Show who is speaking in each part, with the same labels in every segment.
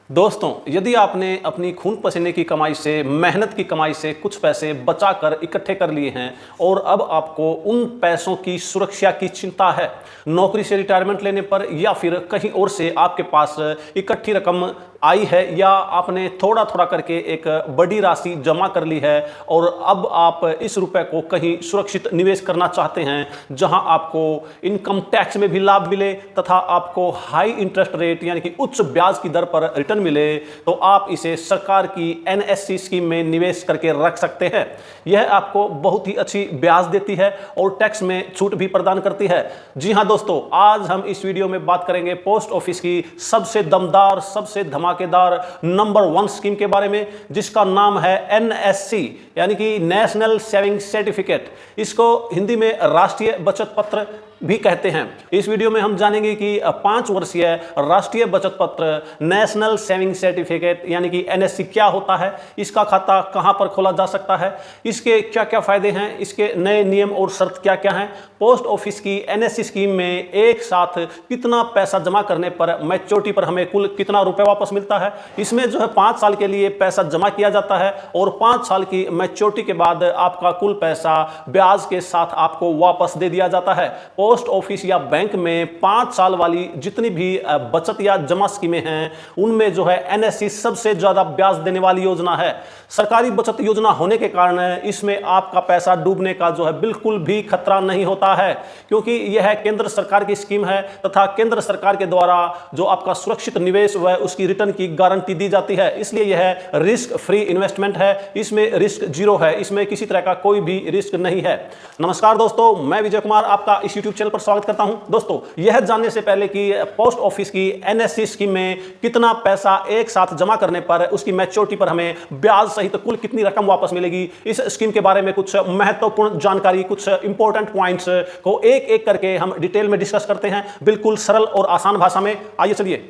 Speaker 1: दोस्तों, यदि आपने अपनी खून पसीने की कमाई से, मेहनत की कमाई से कुछ पैसे बचाकर इकट्ठे कर लिए हैं और अब आपको उन पैसों की सुरक्षा की चिंता है, नौकरी से रिटायरमेंट लेने पर या फिर कहीं और से आपके पास इकट्ठी रकम आई है या आपने थोड़ा थोड़ा करके एक बड़ी राशि जमा कर ली है और अब आप इस रुपए को कहीं सुरक्षित निवेश करना चाहते हैं जहां आपको इनकम टैक्स में भी लाभ मिले तथा आपको हाई इंटरेस्ट रेट यानी कि उच्च ब्याज की दर पर रिटर्न मिले, तो आप इसे सरकार की एनएससी स्कीम में निवेश करके रख सकते हैं। यह आपको बहुत ही अच्छी ब्याज देती है और टैक्स में छूट भी प्रदान करती है। जी हां दोस्तों, आज हम इस वीडियो में बात करेंगे पोस्ट ऑफिस की सबसे दमदार, सबसे धमाकेदार नंबर 1 स्कीम के बारे में, जिसका नाम है एनएससी यानी कि नेशनल सेविंग सर्टिफिकेट। इसको हिंदी में राष्ट्रीय बचत पत्र भी कहते हैं। इस वीडियो में हम जानेंगे कि 5 वर्षीय राष्ट्रीय बचत पत्र नेशनल सेविंग सर्टिफिकेट यानी कि एनएससी क्या होता है, इसका खाता कहां पर खोला जा सकता है, इसके क्या क्या फायदे हैं, इसके नए नियम और शर्त क्या क्या हैं, पोस्ट ऑफिस की एनएससी स्कीम में एक साथ कितना पैसा जमा करने पर मैच्योरिटी पर हमें कुल कितना रुपए वापस मिलता है। इसमें जो है 5 साल के लिए पैसा जमा किया जाता है और 5 साल की मैच्योरिटी के बाद आपका कुल पैसा ब्याज के साथ आपको वापस दे दिया जाता है। पोस्ट ऑफिस या बैंक में 5 साल वाली जितनी भी बचत या जमा स्कीमें हैं उनमें जो है एनएससी सबसे ज्यादा ब्याज देने वाली योजना है। सरकारी बचत योजना होने के कारण इसमें आपका पैसा डूबने का जो है बिल्कुल भी खतरा नहीं होता है, क्योंकि यह केंद्र सरकार की स्कीम है तथा केंद्र सरकार के द्वारा जो आपका सुरक्षित निवेश व उसकी रिटर्न की गारंटी दी जाती है, इसलिए यह रिस्क फ्री इन्वेस्टमेंट है। इसमें रिस्क जीरो है, इसमें किसी तरह का कोई भी रिस्क नहीं है। नमस्कार दोस्तों, मैं विजय कुमार आपका इस यूट्यूब चैनल पर स्वागत करता हूं। दोस्तों, यह जानने से पहले कि पोस्ट ऑफिस की एनएससी स्कीम में कितना पैसा एक साथ जमा करने पर उसकी मैच्योरिटी पर हमें ब्याज सहित कुल कितनी रकम वापस मिलेगी, इस स्कीम के बारे में कुछ महत्वपूर्ण जानकारी, कुछ इंपॉर्टेंट पॉइंट्स को एक एक करके हम डिटेल में डिस्कस करते हैं, बिल्कुल सरल और आसान भाषा में। आइए चलिए।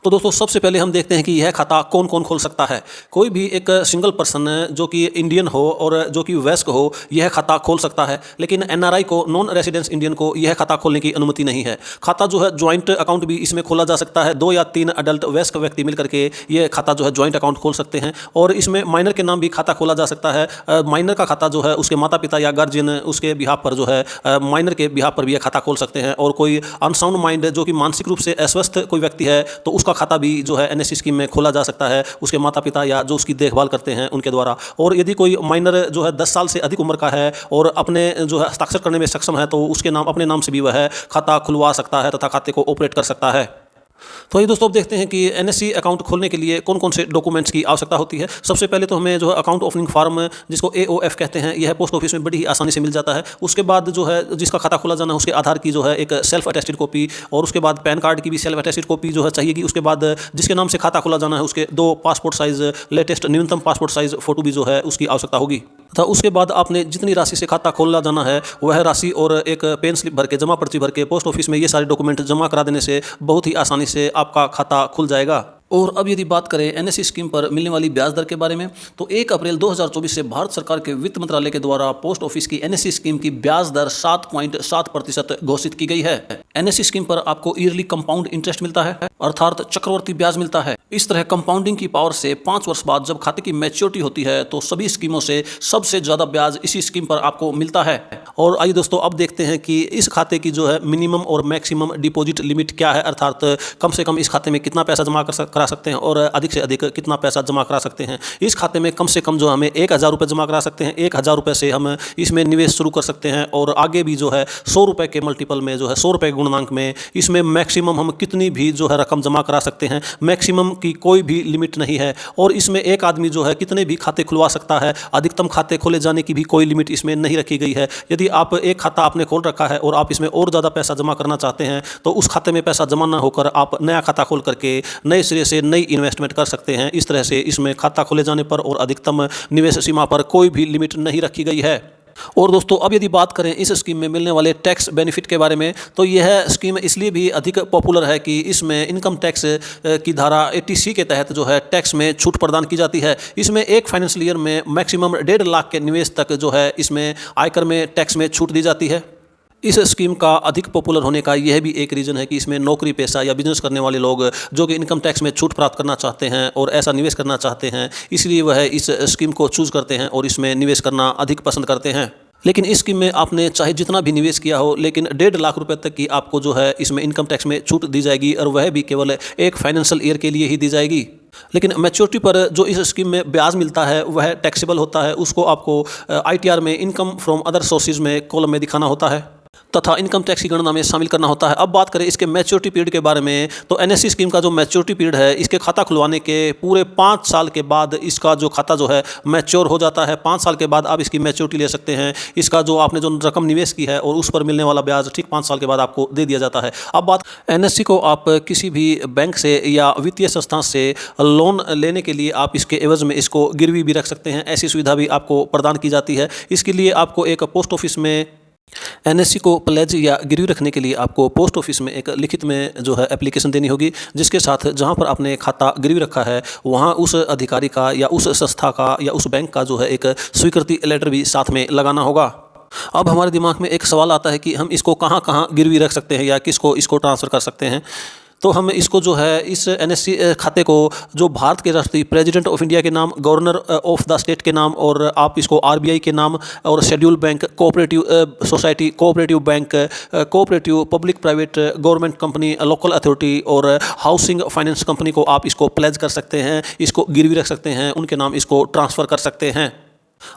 Speaker 2: तो दोस्तों, सबसे पहले हम देखते हैं कि यह खाता कौन कौन खोल सकता है। कोई भी एक सिंगल पर्सन जो कि इंडियन हो और जो कि वयस्क हो, यह खाता खोल सकता है, लेकिन एनआरआई को, नॉन रेसिडेंस इंडियन को, यह खाता खोलने की अनुमति नहीं है। खाता जो है ज्वाइंट अकाउंट भी इसमें खोला जा सकता है। 2 या 3 अडल्ट वयस्क व्यक्ति मिलकर के यह खाता जो है ज्वाइंट अकाउंट खोल सकते हैं और इसमें माइनर के नाम भी खाता खोला जा सकता है। माइनर का खाता जो है उसके माता पिता या गार्जियन उसके बिहाफ पर जो है माइनर के बिहाफ पर भी यह खाता खोल सकते हैं। और कोई अनसाउंड माइंड जो कि मानसिक रूप से अस्वस्थ कोई व्यक्ति है तो उसका खाता भी जो है एनएससी स्कीम में खोला जा सकता है, उसके माता पिता या जो उसकी देखभाल करते हैं उनके द्वारा। और यदि कोई माइनर जो है 10 साल से अधिक उम्र का है और अपने जो है हस्ताक्षर करने में सक्षम है तो उसके नाम, अपने नाम से भी वह खाता खुलवा सकता है तथा खाते को ऑपरेट कर सकता है। तो ये दोस्तों, अब देखते हैं कि एनएससी अकाउंट खोलने के लिए कौन कौन से डॉक्यूमेंट्स की आवश्यकता होती है। सबसे पहले तो हमें जो है अकाउंट ओपनिंग फॉर्म, जिसको एओएफ कहते हैं, यह पोस्ट ऑफिस में बड़ी ही आसानी से मिल जाता है। उसके बाद जो है जिसका खाता खोला जाना है उसके आधार की जो है एक सेल्फ अटेस्टेड कॉपी और उसके बाद पैन कार्ड की भी सेल्फ अटेस्टेड कॉपी जो है चाहिएगी। उसके बाद जिसके नाम से खाता खोला जाना है उसके 2 पासपोर्ट साइज लेटेस्ट न्यूनतम पासपोर्ट साइज फोटो भी जो है उसकी आवश्यकता होगी। तथा उसके बाद आपने जितनी राशि से खाता खोला जाना है वह राशि और एक पेन स्लिप भर के, जमा पर्ची भर के पोस्ट ऑफिस में ये सारे डॉक्यूमेंट जमा करा देने से बहुत ही आसानी से आपका खाता खुल जाएगा। और अब यदि बात करें एनएससी स्कीम पर मिलने वाली ब्याज दर के बारे में, तो 1 अप्रैल 2024 से भारत सरकार के वित्त मंत्रालय के द्वारा पोस्ट ऑफिस की एनएससी स्कीम की ब्याज दर 7.7% घोषित की गई है। एनएससी स्कीम पर आपको ईयरली कंपाउंड इंटरेस्ट मिलता है, अर्थात चक्रवर्ती ब्याज मिलता है। इस तरह कंपाउंडिंग की पावर से 5 वर्ष बाद जब खाते की मैच्योरिटी होती है तो सभी स्कीमों से सबसे ज्यादा ब्याज इसी स्कीम पर आपको मिलता है। और आइए दोस्तों, अब देखते हैं कि इस खाते की जो है मिनिमम और मैक्सिमम डिपॉजिट लिमिट क्या है, अर्थात कम से कम इस खाते में कितना पैसा जमा करा सकते हैं और अधिक से अधिक कितना पैसा जमा करा सकते हैं। इस खाते में कम से कम जो हमें 1000 रुपये जमा करा सकते हैं। 1000 रुपये से हम इसमें निवेश शुरू कर सकते हैं और आगे भी जो है 100 रुपये के मल्टीपल में, जो है 100 रुपये गुणनांक में, इसमें मैक्सिमम हम कितनी भी जो है रकम जमा करा सकते हैं। मैक्सिमम की कोई भी लिमिट नहीं है और इसमें एक आदमी जो है कितने भी खाते खुलवा सकता है। अधिकतम खाते खोले जाने की भी कोई लिमिट इसमें नहीं रखी गई है। यदि आप एक खाता आपने खोल रखा है और आप इसमें और ज़्यादा पैसा जमा करना चाहते हैं तो उस खाते में पैसा जमा ना होकर आप नया खाता खोल करके नए सिरे से नई इन्वेस्टमेंट कर सकते हैं। इस तरह से इसमें खाता खोले जाने पर और अधिकतम निवेश सीमा पर कोई भी लिमिट नहीं रखी गई है। और दोस्तों, अब यदि बात करें इस स्कीम में मिलने वाले टैक्स बेनिफिट के बारे में, तो यह स्कीम इसलिए भी अधिक पॉपुलर है कि इसमें इनकम टैक्स की धारा 80C के तहत जो है टैक्स में छूट प्रदान की जाती है। इसमें एक फाइनेंशियल ईयर में मैक्सिमम 1.5 लाख के निवेश तक जो है इसमें आयकर में टैक्स में छूट दी जाती है। इस स्कीम का अधिक पॉपुलर होने का यह भी एक रीज़न है कि इसमें नौकरी पेशा या बिजनेस करने वाले लोग जो कि इनकम टैक्स में छूट प्राप्त करना चाहते हैं और ऐसा निवेश करना चाहते हैं, इसलिए वह इस स्कीम को चूज़ करते हैं और इसमें निवेश करना अधिक पसंद करते हैं। लेकिन इस स्कीम में आपने चाहे जितना भी निवेश किया हो, लेकिन 1.5 लाख रुपए तक की आपको जो है इसमें इनकम टैक्स में छूट दी जाएगी और वह भी केवल एक फाइनेंशियल ईयर के लिए ही दी जाएगी। लेकिन मैच्योरिटी पर जो इस स्कीम में ब्याज मिलता है वह टैक्सेबल होता है। उसको आपको ITR में इनकम फ्रॉम अदर सोर्सेज में कॉलम में दिखाना होता है तथा इनकम टैक्स की गणना में शामिल करना होता है। अब बात करें इसके मैच्योरिटी पीरियड के बारे में, तो NSC स्कीम का जो मैच्योरिटी पीरियड है, इसके खाता खुलवाने के पूरे 5 साल के बाद इसका जो खाता जो है मैच्योर हो जाता है। 5 साल के बाद आप इसकी मैच्योरिटी ले सकते हैं। इसका जो आपने जो रकम निवेश की है और उस पर मिलने वाला ब्याज ठीक 5 साल के बाद आपको दे दिया जाता है। अब बात NSC को आप किसी भी बैंक से या वित्तीय संस्था से लोन लेने के लिए आप इसके एवज में इसको गिरवी भी रख सकते हैं। ऐसी सुविधा भी आपको प्रदान की जाती है। इसके लिए आपको एक पोस्ट ऑफिस में NSC को प्लेज या गिरवी रखने के लिए आपको पोस्ट ऑफिस में एक लिखित में जो है एप्लीकेशन देनी होगी, जिसके साथ जहां पर आपने खाता गिरवी रखा है वहां उस अधिकारी का या उस संस्था का या उस बैंक का जो है एक स्वीकृति लेटर भी साथ में लगाना होगा। अब हमारे दिमाग में एक सवाल आता है कि हम इसको कहां कहां गिरवी रख सकते हैं या किसको इसको ट्रांसफ़र कर सकते हैं। तो हम इसको जो है इस NSC खाते को जो भारत के राष्ट्रीय प्रेसिडेंट ऑफ इंडिया के नाम, गवर्नर ऑफ द स्टेट के नाम, और आप इसको RBI के नाम और schedule bank, cooperative society, cooperative bank, cooperative public private government company, local authority और हाउसिंग फाइनेंस कंपनी को आप इसको प्लेज कर सकते हैं, इसको गिरवी रख सकते हैं, उनके नाम इसको ट्रांसफ़र कर सकते हैं।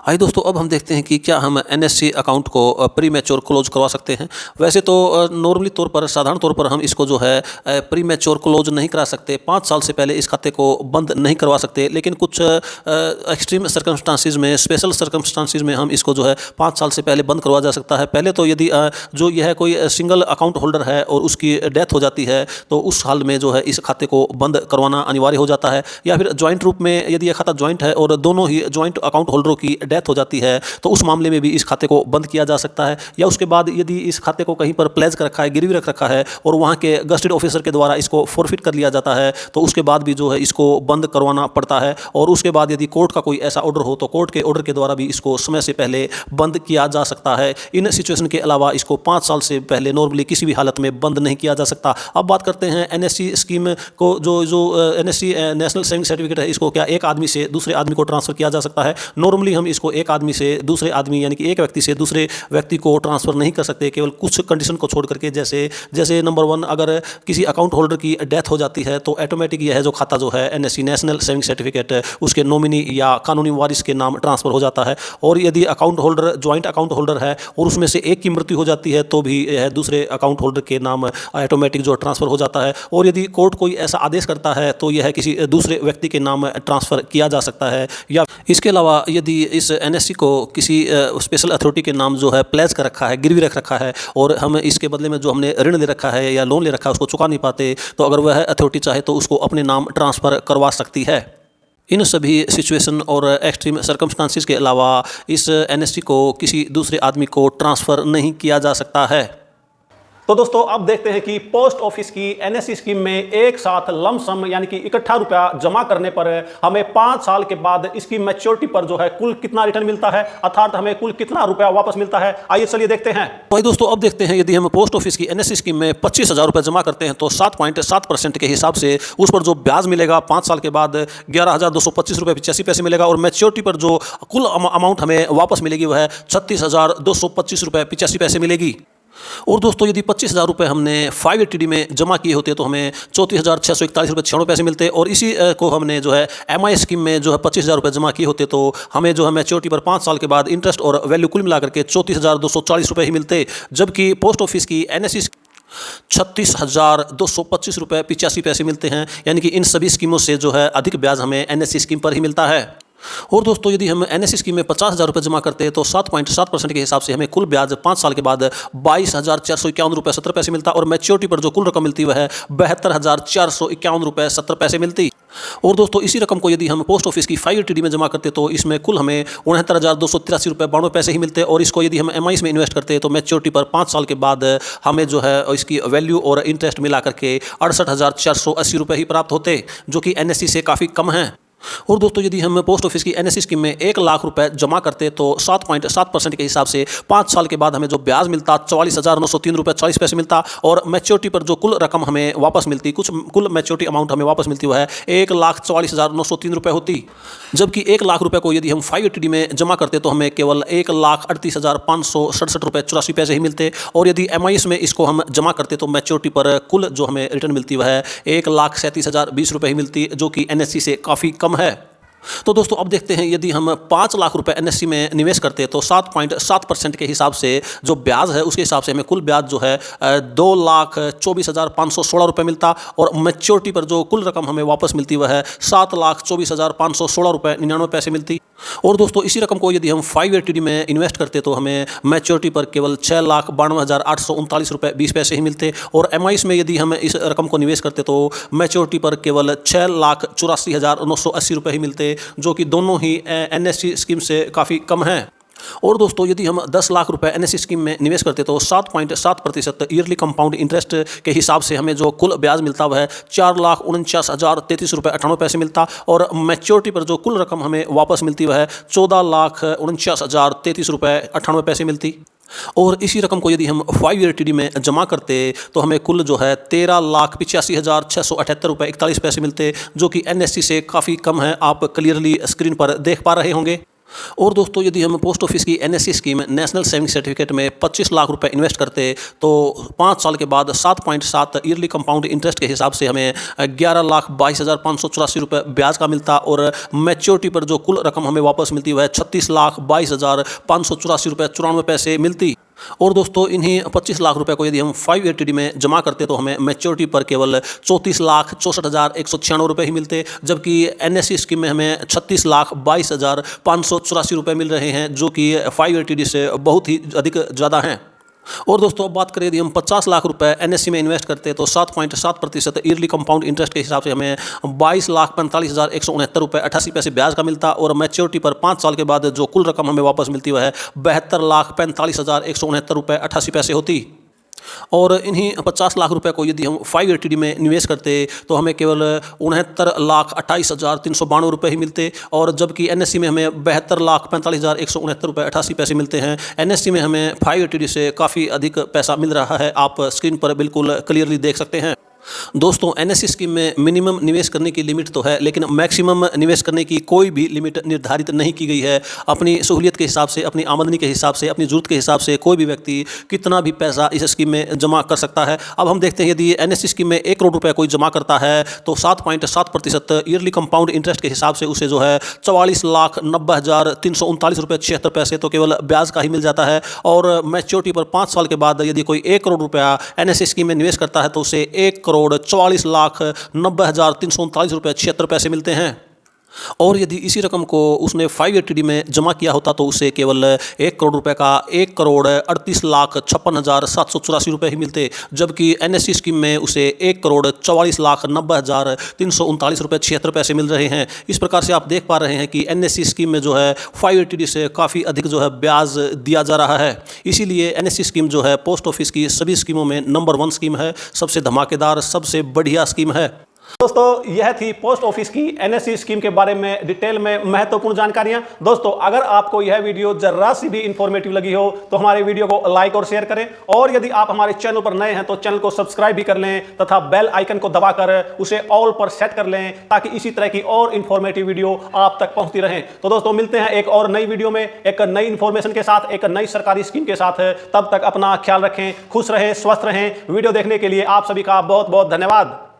Speaker 2: आइए दोस्तों, अब हम देखते हैं कि क्या हम NSC अकाउंट को प्री मैच्योर क्लोज करवा सकते हैं। वैसे तो नॉर्मली तौर पर, साधारण तौर पर हम इसको जो है प्री मैच्योर क्लोज नहीं करा सकते, 5 साल से पहले इस खाते को बंद नहीं करवा सकते। लेकिन कुछ एक्सट्रीम सर्कमस्टांसिस में, स्पेशल सर्कमस्टांसिस में हम इसको जो है 5 साल से पहले बंद करवा जा सकता है। पहले तो यदि जो यह कोई सिंगल अकाउंट होल्डर है और उसकी डेथ हो जाती है तो उस हाल में जो है इस खाते को बंद करवाना अनिवार्य हो जाता है। या फिर ज्वाइंट रूप में यदि यह खाता ज्वाइंट है और दोनों ही ज्वाइंट अकाउंट होल्डरों की डेथ हो जाती है तो उस मामले में भी इस खाते को बंद किया जा सकता है। या उसके बाद यदि इस खाते को कहीं पर प्लेज कर रखा है, गिरवी रख रखा है और वहाँ के गस्टेड ऑफिसर के द्वारा इसको फॉरफिट कर लिया जाता है तो उसके बाद भी जो है इसको बंद करवाना पड़ता है। और उसके बाद यदि कोर्ट का कोई ऐसा ऑर्डर हो तो कोर्ट के ऑर्डर के द्वारा भी इसको समय से पहले बंद किया जा सकता है। इन सिचुएशन के अलावा इसको 5 साल से पहले नॉर्मली किसी भी हालत में बंद नहीं किया जा सकता। अब बात करते हैं NSC स्कीम को, जो NSC नेशनल सेविंग सर्टिफिकेट है, इसको क्या एक आदमी से दूसरे आदमी को ट्रांसफर किया जा सकता है। नॉर्मली हम इसको एक आदमी से दूसरे आदमी, यानी कि एक व्यक्ति से दूसरे व्यक्ति को ट्रांसफर नहीं कर सकते, केवल कुछ कंडीशन को छोड़ करके। जैसे नंबर 1, अगर किसी अकाउंट होल्डर की डेथ हो जाती है तो ऑटोमेटिक यह जो खाता जो है NSC नेशनल सेविंग सर्टिफिकेट उसके नॉमिनी या कानूनी वारिस के नाम ट्रांसफर हो जाता है। और यदि account holder joint account holder है और उसमें से एक की मृत्यु हो जाती है तो भी यह दूसरे अकाउंट होल्डर के नाम ऑटोमेटिक जो ट्रांसफर हो जाता है। और यदि कोर्ट कोई ऐसा आदेश करता है तो यह किसी दूसरे व्यक्ति के नाम ट्रांसफर किया जा सकता है। या इसके अलावा यदि इस NSC को किसी स्पेशल अथॉरिटी के नाम जो है प्लेज कर रखा है, गिरवी रख रखा है, और हम इसके बदले में जो हमने ऋण ले रखा है या लोन ले रखा है उसको चुका नहीं पाते, तो अगर वह अथॉरिटी चाहे तो उसको अपने नाम ट्रांसफ़र करवा सकती है। इन सभी सिचुएशन और एक्सट्रीम सर्कमस्टांसिस के अलावा इस NSC को किसी दूसरे आदमी को ट्रांसफ़र नहीं किया जा सकता है।
Speaker 1: तो दोस्तों, अब देखते हैं कि पोस्ट ऑफिस की NSC स्कीम में एक साथ लमसम यानी कि इकट्ठा रुपया जमा करने पर हमें 5 साल के बाद इसकी मैच्योरिटी पर जो है कुल कितना रिटर्न मिलता है, अर्थात हमें कुल कितना रुपया वापस मिलता है। आइए चलिए देखते हैं।
Speaker 2: भाई दोस्तों, अब देखते हैं यदि हम पोस्ट ऑफिस की NSC स्कीम में 25,000 रुपये जमा करते हैं तो 7.7% के हिसाब से उस पर जो ब्याज मिलेगा 5 साल के बाद 11,225 रुपये 85 पैसे मिलेगा। और मैच्योरिटी पर जो कुल अमाउंट हमें वापस मिलेगी वह 36,225 रुपये 85 पैसे मिलेगी। और दोस्तों, यदि 25,000 रुपये हमने 580D में जमा किए होते तो हमें 34,641 रुपये 96 पैसे मिलते। और इसी को हमने जो है MI स्कीम में जो है 25,000 रुपये जमा किए होते तो हमें जो है मैच्योरिटी पर 5 साल के बाद इंटरेस्ट और वैल्यू कुल मिलाकर के 34,240 रुपये ही मिलते। जबकि पोस्ट ऑफिस की NSC 36,225 रुपये 85 पैसे मिलते हैं। यानी कि इन सभी स्कीमों से जो है अधिक ब्याज हमें NSC स्कीम पर ही मिलता है। और दोस्तों, यदि हम NSC स्कीम में 50,000 रुपये जमा करते हैं तो 7.7% के हिसाब से हमें कुल ब्याज 5 साल के बाद 22,451 रुपये 70 पैसे मिलता। और मैच्योरिटी पर जो कुल रकम मिलती वह है 72,451 रुपये 70 पैसे मिलती। और दोस्तों, इसी रकम को यदि हम पोस्ट ऑफिस की 580D में जमा करते तो इसमें कुल हमें 69,283 रुपये 92 पैसे ही मिलते। और इसको यदि हम MIs में इन्वेस्ट करते तो मैच्योरिटी पर 5 साल के बाद हमें जो है इसकी वैल्यू और इंटरेस्ट मिला करके 68,480 रुपये ही प्राप्त होते, जो कि NSC से काफ़ी कम है। और दोस्तों यदि हम पोस्ट ऑफिस की एनएससी स्कीम में 1 लाख रुपए जमा करते तो 7.7% के हिसाब से 5 साल के बाद हमें जो ब्याज मिलता 44,903 रुपये 40 पैसे मिलता और मैच्योरिटी पर जो कुल रकम हमें वापस मिलती, कुल मैच्योरिटी अमाउंट हमें वापस मिलती, वह है 1,44,903 रुपये होती। जबकि 1 लाख रुपये को यदि हम 580D में जमा करते तो हमें केवल 1,38,567 रुपये 84 पैसे ही मिलते और यदि MIS में इसको हम जमा करते तो मैच्योरिटी पर कुल जो हमें रिटर्न मिलती वह है 1,37,020 रुपये ही मिलती, जो कि NSE से काफ़ी कम है। तो दोस्तों अब देखते हैं यदि हम 5 लाख रुपए NSE में निवेश करते तो 7.7% के हिसाब से जो ब्याज है उसके हिसाब से हमें कुल ब्याज जो है 2,24,516 रुपये मिलता और मैच्योरिटी पर जो कुल रकम हमें वापस मिलती वह है 7,24,516 रुपये 99 पैसे मिलती। और दोस्तों इसी रकम को यदि हम 580D में इन्वेस्ट करते तो हमें मैच्योरिटी पर केवल 6,92,839 रुपये 20 पैसे ही मिलते और MIS में यदि हम इस रकम को निवेश करते तो मैच्योरिटी पर केवल 6,84,980 रुपये ही मिलते, जो कि दोनों ही NSE स्कीम से काफ़ी कम हैं। और दोस्तों यदि हम 10 लाख रुपए NSE स्कीम में निवेश करते तो 7.7% ईयरली कंपाउंड इंटरेस्ट के हिसाब से हमें जो कुल ब्याज मिलता वह है 4,49,033 रुपये 98 पैसे मिलता और मैच्योरिटी पर जो कुल रकम हमें वापस मिलती वह है 14,49,033 रुपये 98 पैसे मिलती। और इसी रकम को यदि हम 580D में जमा करते तो हमें कुल जो है 13,85,678 रुपये 41 पैसे मिलते, जो कि NSE से काफ़ी कम है, आप क्लियरली स्क्रीन पर देख पा रहे होंगे। और दोस्तों यदि हम पोस्ट ऑफिस की NSE scheme national saving certificate में 25 लाख रुपए इन्वेस्ट करते तो 5 साल के बाद 7.7 ईयरली कंपाउंड इंटरेस्ट के हिसाब से हमें 11,22,584 रुपये ब्याज का मिलता और मैच्योरिटी पर जो कुल रकम हमें वापस मिलती वह 36,22,584 रुपये 94 पैसे मिलती। और दोस्तों इन्हीं 25 लाख रुपए को यदि हम 580D में जमा करते तो हमें मैच्योरिटी पर केवल 34,64,196 रुपये ही मिलते, जबकि NSE स्कीम में हमें 36,22,584 रुपये मिल रहे हैं, जो कि 580D से बहुत ही अधिक ज़्यादा हैं। और दोस्तों अब बात करें यदि हम 50 लाख रुपए NSE में इन्वेस्ट करते तो 7.7% ईयरली कंपाउंड इंटरेस्ट के हिसाब से हमें 22,45,169 रुपये 88 पैसे ब्याज का मिलता और मैच्योरिटी पर 5 साल के बाद जो कुल रकम हमें वापस मिलती वह है 72,45,169 रुपये 88 पैसे होती। और इन्हीं 50 लाख रुपए को यदि हम 580D में निवेश करते तो हमें केवल 69,28,392 रुपये ही मिलते और जबकि NSE में हमें 72,45,169 रुपये 88 पैसे मिलते हैं। NSE में हमें 580D से काफ़ी अधिक पैसा मिल रहा है, आप स्क्रीन पर बिल्कुल क्लियरली देख सकते हैं। दोस्तों NSE स्कीम में मिनिमम निवेश करने की लिमिट तो है, लेकिन मैक्सिमम निवेश करने की कोई भी लिमिट निर्धारित नहीं की गई है। अपनी सहूलियत के हिसाब से, अपनी आमदनी के हिसाब से, अपनी ज़रूरत के हिसाब से कोई भी व्यक्ति कितना भी पैसा इस स्कीम में जमा कर सकता है। अब हम देखते हैं यदि NSE स्कीम में 1 करोड़ रुपये कोई जमा करता है तो 7.7% ईयरली कंपाउंड इंटरेस्ट के हिसाब से उसे जो है 44,90,339 रुपये 76 पैसे तो केवल ब्याज का ही मिल जाता है और मैच्योरिटी पर 5 साल के बाद यदि कोई 1 करोड़ रुपया NSE स्कीम में निवेश करता है तो उसे 1,44,90,339 रुपये 76 पैसे मिलते हैं। और यदि इसी रकम को उसने 580D में जमा किया होता तो उसे केवल 1 करोड़ रुपए का 1,38,56,784 रुपये ही मिलते, जबकि NSE स्कीम में उसे 1,44,90,339 रुपये 76 पैसे मिल रहे हैं। इस प्रकार से आप देख पा रहे हैं कि NSE स्कीम में जो है 580D से काफ़ी अधिक जो है ब्याज दिया जा रहा है। इसीलिए NSE स्कीम जो है पोस्ट ऑफिस की सभी स्कीमों में नंबर 1 स्कीम है, सबसे धमाकेदार, सबसे बढ़िया स्कीम है।
Speaker 1: दोस्तों यह थी पोस्ट ऑफिस की NSE स्कीम के बारे में डिटेल में महत्वपूर्ण जानकारियां। दोस्तों अगर आपको यह वीडियो जरा सी भी इंफॉर्मेटिव लगी हो तो हमारे वीडियो को लाइक और शेयर करें और यदि आप हमारे चैनल पर नए हैं तो चैनल को सब्सक्राइब भी कर लें तथा बेल आइकन को दबाकर उसे ऑल पर सेट कर लें ताकि इसी तरह की और इंफॉर्मेटिव वीडियो आप तक पहुंचती रहें। तो दोस्तों मिलते हैं एक और नई वीडियो में एक नई इंफॉर्मेशन के साथ, एक नई सरकारी स्कीम के साथ। तब तक अपना ख्याल रखें, खुश रहें, स्वस्थ रहें। वीडियो देखने के लिए आप सभी का बहुत बहुत धन्यवाद।